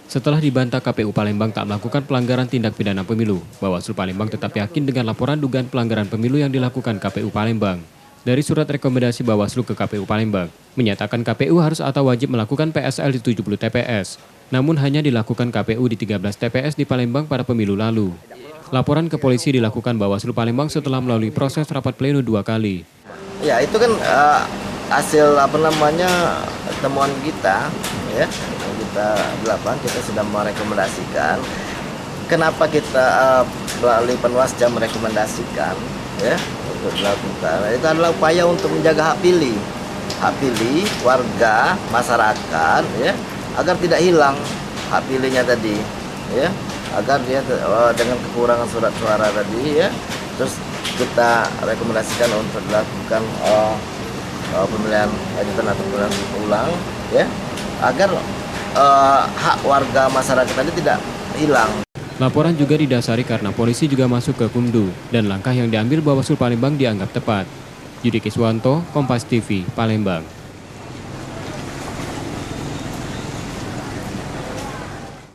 Setelah dibantah KPU Palembang tak melakukan pelanggaran tindak pidana pemilu, Bawaslu Palembang tetap yakin dengan laporan dugaan pelanggaran pemilu yang dilakukan KPU Palembang. Dari surat rekomendasi Bawaslu ke KPU Palembang, menyatakan KPU harus atau wajib melakukan PSL di 70 TPS, namun hanya dilakukan KPU di 13 TPS di Palembang pada pemilu lalu. Laporan ke polisi dilakukan Bawaslu Palembang setelah melalui proses rapat pleno 2 kali. Ya, itu kan hasil temuan kita, ya. Kita 8 kita sudah merekomendasikan. Kenapa kita melalui Panwasja merekomendasikan, ya, untuk dilakukan? Itu adalah upaya untuk menjaga hak pilih warga masyarakat, ya, agar tidak hilang hak pilihnya tadi, ya, agar dia dengan kekurangan surat suara tadi, ya, terus kita rekomendasikan untuk dilakukan pemilihan lanjutan atau pemilihan ulang, ya, agar hak warga masyarakat tadi tidak hilang. Laporan juga didasari karena polisi juga masuk ke Kumdu dan langkah yang diambil Bawaslu Palembang dianggap tepat. Yudi Kiswanto, Kompas TV, Palembang.